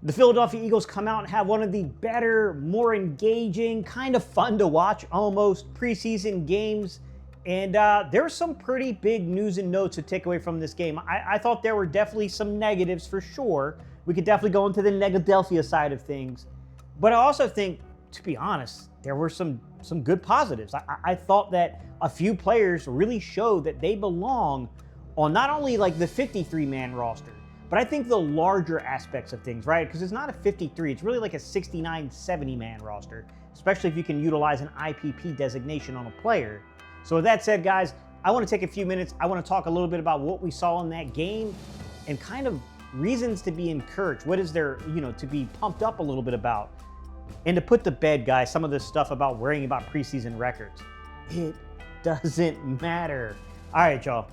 The Philadelphia Eagles come out and have one of the better, more engaging, kind of fun to watch almost preseason games. And there's some pretty big news and notes to take away from this game. I thought there were definitely some negatives for sure. We could definitely go into the Negadelphia side of things. But I also think, to be honest, there were some good positives. I thought that a few players really showed that they belong on not only like the 53-man roster, but I think the larger aspects of things, right? Because it's not a 53, it's really like a 69, 70-man roster, especially if you can utilize an IPP designation on a player. So with that said, guys, I want to take a few minutes. I want to talk a little bit about what we saw in that game and kind of reasons to be encouraged. What is there, to be pumped up a little bit about? And to put to bed, guys, some of this stuff about worrying about preseason records. It doesn't matter. All right, y'all,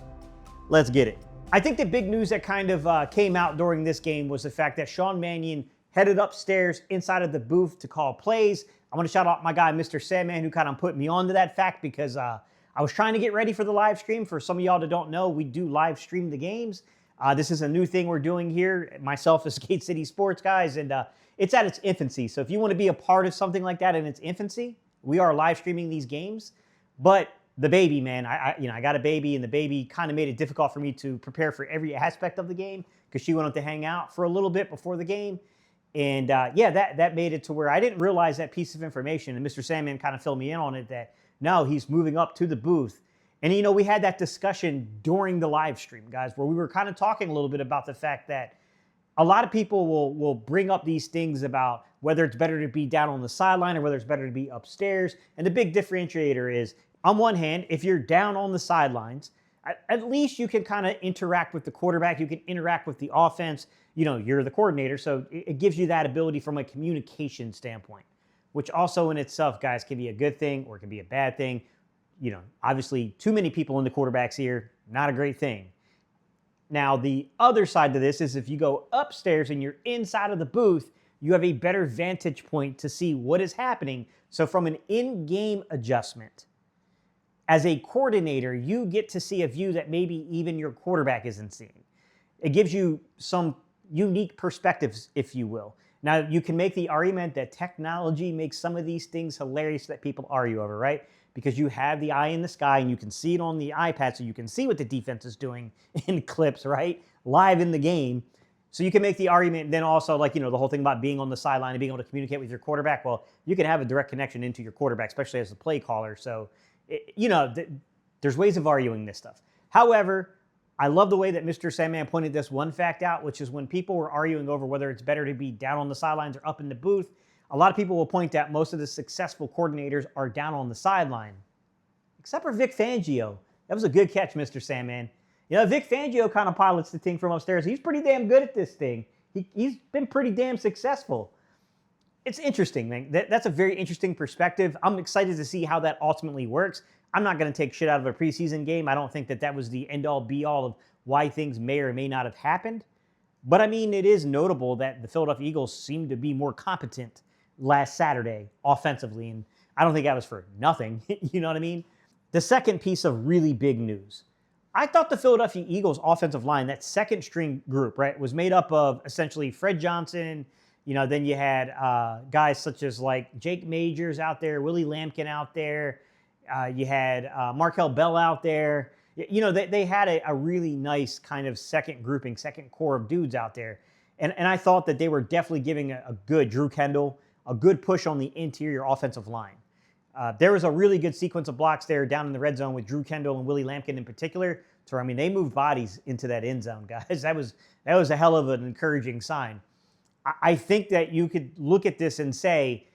let's get it. I think the big news that kind of came out during this game was the fact that Sean Mannion headed upstairs inside of the booth to call plays. I want to shout out my guy, Mr. Sandman, who kind of put me onto that fact because I was trying to get ready for the live stream. For some of y'all that don't know, we do live stream the games. This is a new thing we're doing here, myself as Gate City Sports, guys, and it's at its infancy. So if you want to be a part of something like that in its infancy, we are live streaming these games. But the baby, man, I got a baby, and the baby kind of made it difficult for me to prepare for every aspect of the game because she went up to hang out for a little bit before the game. And that made it to where I didn't realize that piece of information. And Mr. Sandman kind of filled me in on it that no, he's moving up to the booth. And, we had that discussion during the live stream, guys, where we were kind of talking a little bit about the fact that a lot of people will bring up these things about whether it's better to be down on the sideline or whether it's better to be upstairs. And the big differentiator is, on one hand, if you're down on the sidelines, at least you can kind of interact with the quarterback. You can interact with the offense. You're the coordinator, so it gives you that ability from a communication standpoint, which also in itself, guys, can be a good thing or it can be a bad thing. Obviously, too many people in the quarterback's ear, not a great thing. Now, the other side to this is if you go upstairs and you're inside of the booth, you have a better vantage point to see what is happening. So from an in-game adjustment, as a coordinator, you get to see a view that maybe even your quarterback isn't seeing. It gives you some unique perspectives, if you will. Now, you can make the argument that technology makes some of these things hilarious that people argue over, right? Because you have the eye in the sky and you can see it on the iPad, so you can see what the defense is doing in clips, right? Live in the game. So you can make the argument then also, like, the whole thing about being on the sideline and being able to communicate with your quarterback. Well, you can have a direct connection into your quarterback, especially as the play caller. So, there's ways of arguing this stuff. However, I love the way that Mr. Sandman pointed this one fact out, which is when people were arguing over whether it's better to be down on the sidelines or up in the booth, a lot of people will point out most of the successful coordinators are down on the sideline, except for Vic Fangio. That was a good catch, Mr. Sandman. Vic Fangio kind of pilots the thing from upstairs. He's pretty damn good at this thing. He's been pretty damn successful. It's interesting, man. That's a very interesting perspective. I'm excited to see how that ultimately works. I'm not going to take shit out of a preseason game. I don't think that was the end-all, be-all of why things may or may not have happened. But, it is notable that the Philadelphia Eagles seemed to be more competent last Saturday offensively, and I don't think that was for nothing. You know what I mean? The second piece of really big news. I thought the Philadelphia Eagles offensive line, that second string group, right, was made up of essentially Fred Johnson. Then you had guys such as like Jake Majors out there, Willie Lampkin out there. You had Markel Bell out there. They had a really nice kind of second grouping, second core of dudes out there. And I thought that they were definitely giving a good Drew Kendall, a good push on the interior offensive line. There was a really good sequence of blocks there down in the red zone with Drew Kendall and Willie Lampkin in particular. So, they moved bodies into that end zone, guys. That was a hell of an encouraging sign. I think that you could look at this and say,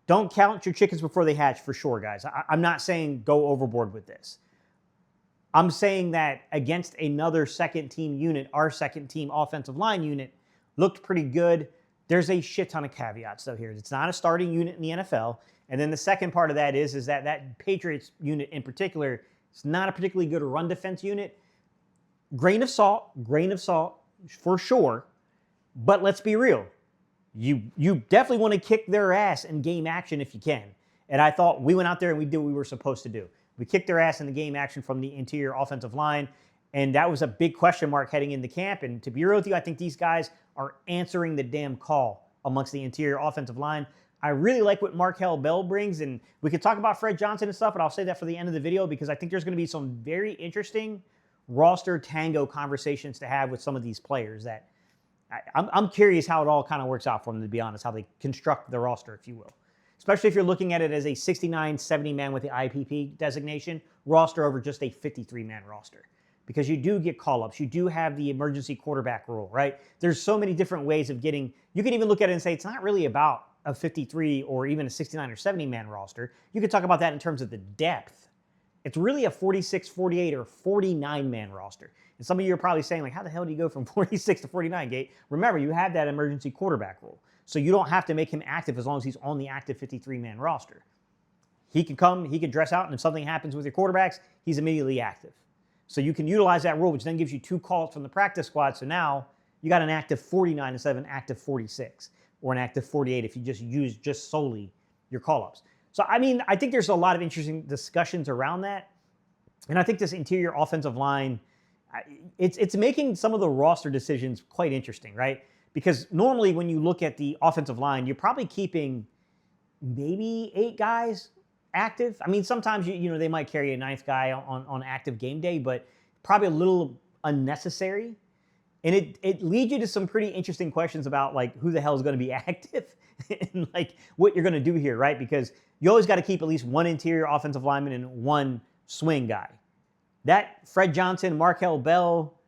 don't count your chickens before they hatch for sure, guys. I'm not saying go overboard with this. I'm saying that against another second team unit, our second team offensive line unit looked pretty good. There's a shit ton of caveats though here. It's not a starting unit in the NFL. And then the second part of that is that Patriots unit in particular, it's not a particularly good run defense unit. Grain of salt for sure. But let's be real. You definitely want to kick their ass in game action if you can. And I thought we went out there and we did what we were supposed to do. We kicked their ass in the game action from the interior offensive line. And that was a big question mark heading into camp. And to be real with you, I think these guys are answering the damn call amongst the interior offensive line. I really like what Markel Bell brings, and we could talk about Fred Johnson and stuff, but I'll say that for the end of the video because I think there's going to be some very interesting roster tango conversations to have with some of these players that I'm curious how it all kind of works out for them, to be honest, how they construct the roster, if you will. Especially if you're looking at it as a 69, 70 man with the IPP designation roster over just a 53 man roster. Because you do get call-ups. You do have the emergency quarterback rule, right? There's so many different ways of getting, you can even look at it and say it's not really about a 53 or even a 69 or 70 man roster. You could talk about that in terms of the depth. It's really a 46, 48, or 49 man roster. And some of you are probably saying, like, how the hell do you go from 46 to 49, Gate? Remember, you have that emergency quarterback rule. So you don't have to make him active as long as he's on the active 53 man roster. He can come, he can dress out, and if something happens with your quarterbacks, he's immediately active. So you can utilize that rule, which then gives you 2 calls from the practice squad. So now you got an active 49 instead of an active 46 or an active 48 if you just use just solely your call-ups. So, I mean, I think there's a lot of interesting discussions around that. And I think this interior offensive line, it's making some of the roster decisions quite interesting, right? Because normally when you look at the offensive line, you're probably keeping maybe 8 guys active. I mean, sometimes you know they might carry a 9th guy on active game day, but probably a little unnecessary. And it leads you to some pretty interesting questions about like who the hell is going to be active and like what you're going to do here, right? Because you always got to keep at least 1 interior offensive lineman and 1 swing guy. That Fred Johnson, Markel Bell,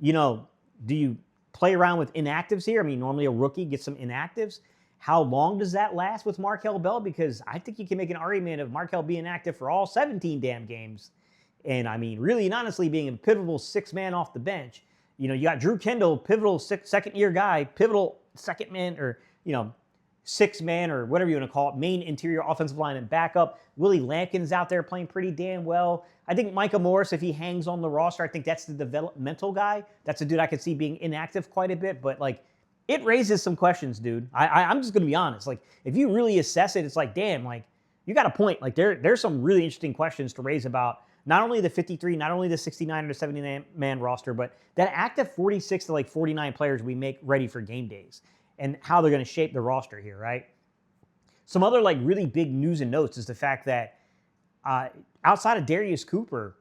you know, do you play around with inactives here? I mean, normally a rookie gets some inactives. How long does that last with Markel Bell? Because I think you can make an argument of Markel being active for all 17 damn games. And I mean, really and honestly, being a pivotal 6-man off the bench. You know, you got Drew Kendall, pivotal second-year guy, pivotal second man, or, you know, 6-man or whatever you want to call it, main interior offensive line and backup. Willie Lampkin's out there playing pretty damn well. I think Micah Morris, if he hangs on the roster, I think that's the developmental guy. That's a dude I could see being inactive quite a bit, but like, it raises some questions, dude. I'm just going to be honest. Like, if you really assess it, it's like, damn, like, you got a point. Like, there's some really interesting questions to raise about not only the 53, not only the 69 or the 70-man roster, but that active 46 to, like, 49 players we make ready for game days and how they're going to shape the roster here, right? Some other, like, really big news and notes is the fact that outside of Darius Cooper,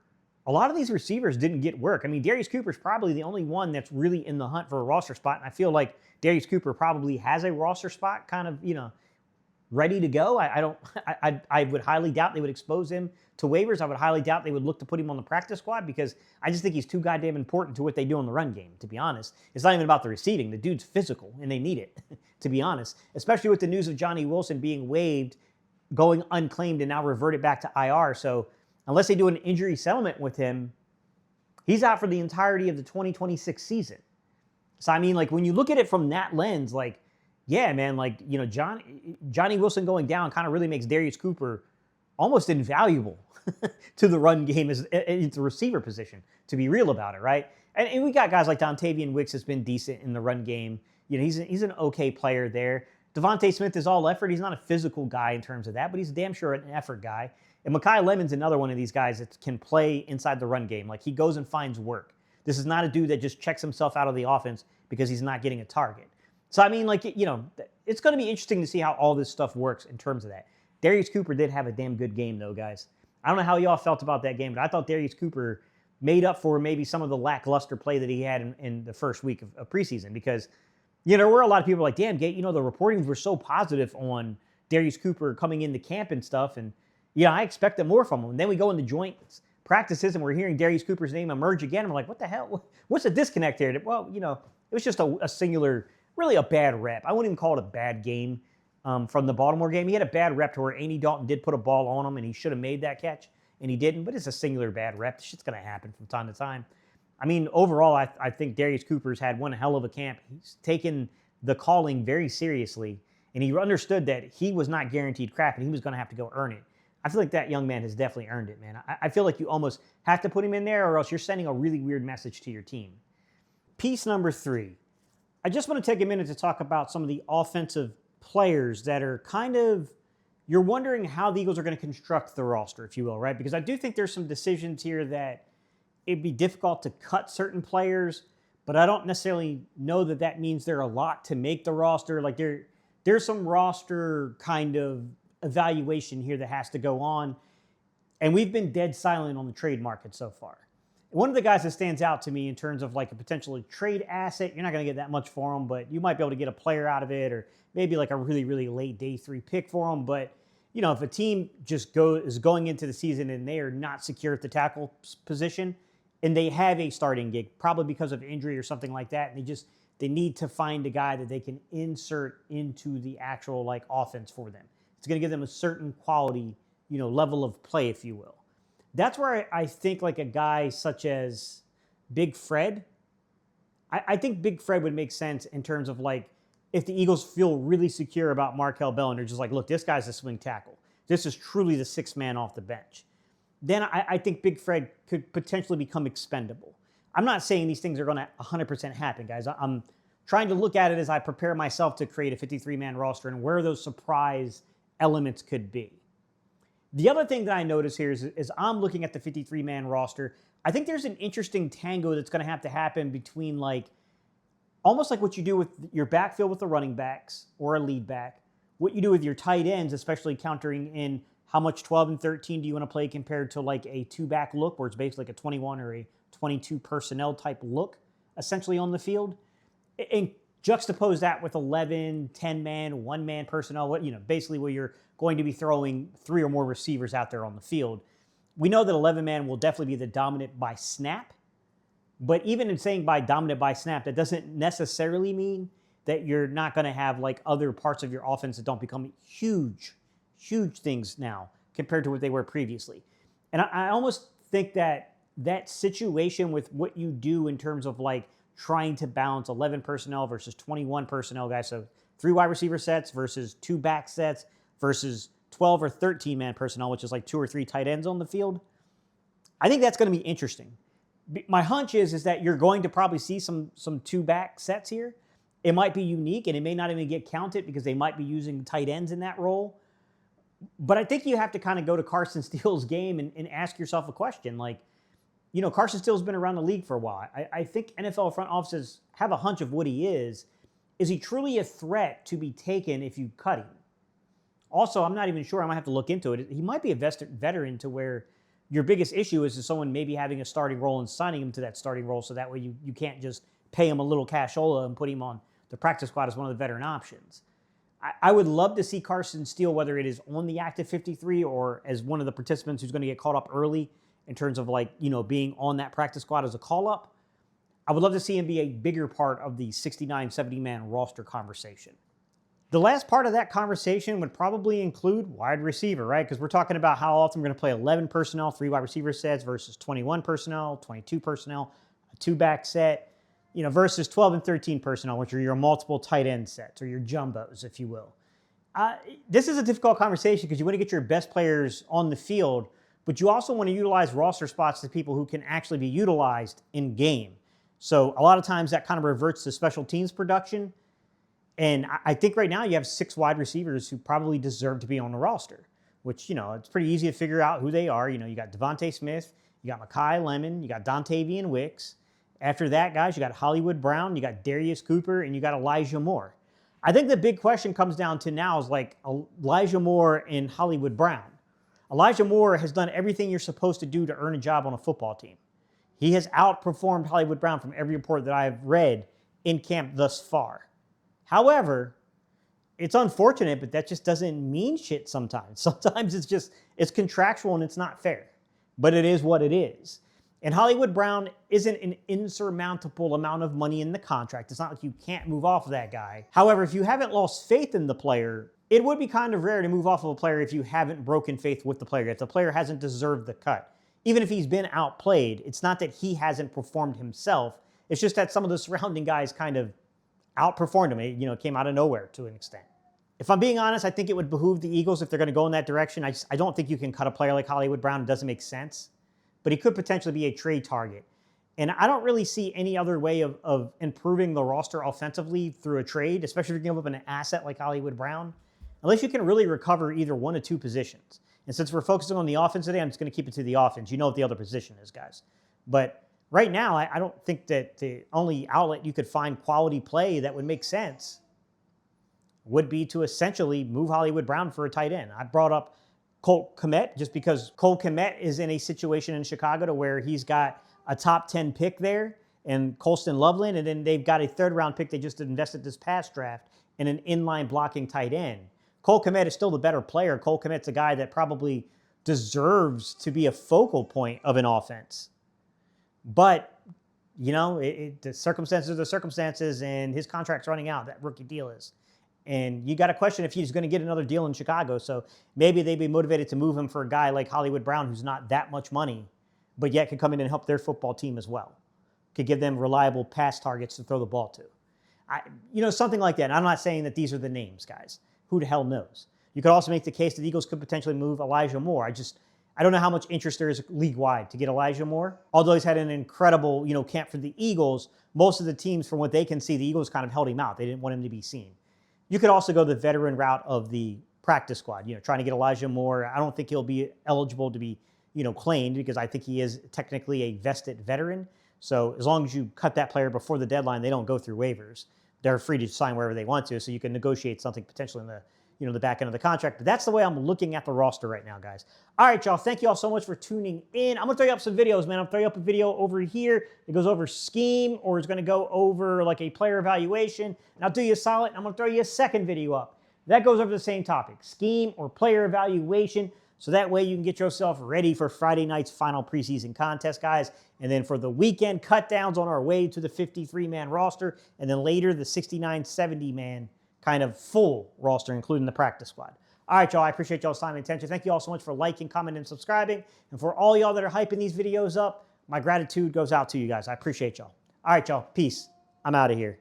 a lot of these receivers didn't get work. I mean, Darius Cooper's probably the only one that's really in the hunt for a roster spot, and I feel like Darius Cooper probably has a roster spot kind of, you know, ready to go. I would highly doubt they would expose him to waivers. I would highly doubt they would look to put him on the practice squad because I just think he's too goddamn important to what they do in the run game, to be honest. It's not even about the receiving. The dude's physical, and they need it, to be honest, especially with the news of Johnny Wilson being waived, going unclaimed, and now reverted back to IR. So unless they do an injury settlement with him, he's out for the entirety of the 2026 season. So, I mean, like, when you look at it from that lens, like, yeah, man, like, you know, Johnny Wilson going down kind of really makes Darius Cooper almost invaluable to the run game as it's a receiver position, to be real about it, right? And we got guys like Dontavian Wicks has been decent in the run game. You know, he's an okay player there. Devontae Smith is all effort. He's not a physical guy in terms of that, but he's damn sure an effort guy. And Mekhi Lemon's another one of these guys that can play inside the run game. Like, he goes and finds work. This is not a dude that just checks himself out of the offense because he's not getting a target. So, I mean, like, you know, it's going to be interesting to see how all this stuff works in terms of that. Darius Cooper did have a damn good game, though, guys. I don't know how y'all felt about that game, but I thought Darius Cooper made up for maybe some of the lackluster play that he had in the first week of preseason because, you know, there were a lot of people like, damn, Gate, you know, the reportings were so positive on Darius Cooper coming into camp and stuff, and, yeah, I expected more from him. And then we go into joint practices, and we're hearing Darius Cooper's name emerge again. I'm like, what the hell? What's the disconnect here? Well, you know, it was just a singular, really a bad rep. I wouldn't even call it a bad game from the Baltimore game. He had a bad rep to where Andy Dalton did put a ball on him, and he should have made that catch, and he didn't. But it's a singular bad rep. This shit's going to happen from time to time. I mean, overall, I think Darius Cooper's had one hell of a camp. He's taken the calling very seriously, and he understood that he was not guaranteed crap, and he was going to have to go earn it. I feel like that young man has definitely earned it, man. I feel like you almost have to put him in there or else you're sending a really weird message to your team. Piece number 3. I just want to take a minute to talk about some of the offensive players that are kind of, you're wondering how the Eagles are going to construct the roster, if you will, right? Because I do think there's some decisions here that it'd be difficult to cut certain players, but I don't necessarily know that that means they're a lot to make the roster. Like there's some roster kind of evaluation here that has to go on. And we've been dead silent on the trade market so far. One of the guys that stands out to me in terms of like a potential trade asset, you're not going to get that much for him, but you might be able to get a player out of it, or maybe like a really, really late day 3 pick for him. But, if a team just is going into the season and they are not secure at the tackle position and they have a starting gig, probably because of injury or something like that, and they need to find a guy that they can insert into the actual like offense for them. It's going to give them a certain quality, level of play, if you will. That's where I think like a guy such as Big Fred, I think Big Fred would make sense in terms of like if the Eagles feel really secure about Markel Bell and they're just like, look, this guy's a swing tackle. This is truly the 6th man off the bench. Then I think Big Fred could potentially become expendable. I'm not saying these things are going to 100% happen, guys. I'm trying to look at it as I prepare myself to create a 53-man roster and where those surprise elements could be. The other thing that I notice here is I'm looking at the 53-man roster. I think there's an interesting tango that's going to have to happen between like almost like what you do with your backfield with the running backs or a lead back, what you do with your tight ends, especially countering in how much 12 and 13 do you want to play compared to like a 2-back look where it's basically like a 21 or a 22 personnel type look essentially on the field. And juxtapose that with 11, 10-man, 1-man personnel, basically where you're going to be throwing 3 or more receivers out there on the field. We know that 11-man will definitely be the dominant by snap, but even in saying by dominant by snap, that doesn't necessarily mean that you're not going to have like other parts of your offense that don't become huge things now compared to what they were previously. And I almost think that situation with what you do in terms of like trying to balance 11 personnel versus 21 personnel guys, so 3 wide receiver sets versus 2 back sets versus 12 or 13-man personnel, which is like 2 or 3 tight ends on the field. I think that's going to be interesting. My hunch is that you're going to probably see some 2-back sets here. It might be unique, and it may not even get counted because they might be using tight ends in that role. But I think you have to kind of go to Carson Steele's game and ask yourself a question. Like, Carson Steele's been around the league for a while. I think NFL front offices have a hunch of what he is. Is he truly a threat to be taken if you cut him? Also, I'm not even sure. I might have to look into it. He might be a veteran to where your biggest issue is someone maybe having a starting role and signing him to that starting role so that way you can't just pay him a little cashola and put him on the practice squad as one of the veteran options. I would love to see Carson Steele, whether it is on the active 53 or as one of the participants who's going to get called up early in terms of like, being on that practice squad as a call-up. I would love to see him be a bigger part of the 69, 70-man roster conversation. The last part of that conversation would probably include wide receiver, right? Because we're talking about how often we're going to play 11 personnel, 3 wide receiver sets versus 21 personnel, 22 personnel, a 2-back set, versus 12 and 13 personnel, which are your multiple tight end sets or your jumbos, if you will. This is a difficult conversation because you want to get your best players on the field, but you also want to utilize roster spots to people who can actually be utilized in game. So a lot of times that kind of reverts to special teams production. And I think right now you have 6 wide receivers who probably deserve to be on the roster, which, it's pretty easy to figure out who they are. You got Devontae Smith, you got Mekhi Lemon, you got Dontavian Wicks. After that, guys, you got Hollywood Brown, you got Darius Cooper, and you got Elijah Moore. I think the big question comes down to now is like Elijah Moore and Hollywood Brown. Elijah Moore has done everything you're supposed to do to earn a job on a football team. He has outperformed Hollywood Brown from every report that I've read in camp thus far. However, it's unfortunate, but that just doesn't mean shit sometimes. Sometimes it's contractual and it's not fair. But it is what it is. And Hollywood Brown isn't an insurmountable amount of money in the contract. It's not like you can't move off of that guy. However, if you haven't lost faith in the player, it would be kind of rare to move off of a player if you haven't broken faith with the player, if the player hasn't deserved the cut. Even if he's been outplayed, it's not that he hasn't performed himself. It's just that some of the surrounding guys kind of outperformed him. It came out of nowhere to an extent. If I'm being honest, I think it would behoove the Eagles if they're going to go in that direction. I don't think you can cut a player like Hollywood Brown. It doesn't make sense. But he could potentially be a trade target. And I don't really see any other way of improving the roster offensively through a trade, especially if you give up an asset like Hollywood Brown, unless you can really recover either one or two positions. And since we're focusing on the offense today, I'm just going to keep it to the offense. You know what the other position is, guys. But right now, I don't think that the only outlet you could find quality play that would make sense would be to essentially move Hollywood Brown for a tight end. I brought up Cole Kmet just because Cole Kmet is in a situation in Chicago to where he's got a top 10 pick there and Colston Loveland, and then they've got a third-round pick they just invested this past draft in an inline blocking tight end. Cole Kmet is still the better player. Cole Kmet's a guy that probably deserves to be a focal point of an offense. But, you know, the circumstances are the circumstances, and his contract's running out. That rookie deal is. And you got to question if he's going to get another deal in Chicago. So maybe they'd be motivated to move him for a guy like Hollywood Brown, who's not that much money, but yet can come in and help their football team as well. Could give them reliable pass targets to throw the ball to. Something like that. And I'm not saying that these are the names, guys. Who the hell knows? You could also make the case that the Eagles could potentially move Elijah Moore. I don't know how much interest there is league-wide to get Elijah Moore. Although he's had an incredible, camp for the Eagles, most of the teams, from what they can see, the Eagles kind of held him out. They didn't want him to be seen. You could also go the veteran route of the practice squad, trying to get Elijah Moore. I don't think he'll be eligible to be, claimed because I think he is technically a vested veteran. So as long as you cut that player before the deadline, they don't go through waivers. They're free to sign wherever they want to, so you can negotiate something potentially in the, the back end of the contract. But that's the way I'm looking at the roster right now, guys. All right, y'all. Thank you all so much for tuning in. I'm going to throw you up some videos, man. I'm throwing up a video over here that goes over scheme, or it's going to go over like a player evaluation. And I'll do you a solid. I'm going to throw you a second video up. That goes over the same topic, scheme or player evaluation. So that way you can get yourself ready for Friday night's final preseason contest, guys. And then for the weekend cut downs on our way to the 53-man roster. And then later the 69, 70-man kind of full roster, including the practice squad. All right, y'all. I appreciate y'all's time and attention. Thank you all so much for liking, commenting, and subscribing. And for all y'all that are hyping these videos up, my gratitude goes out to you guys. I appreciate y'all. All right, y'all. Peace. I'm out of here.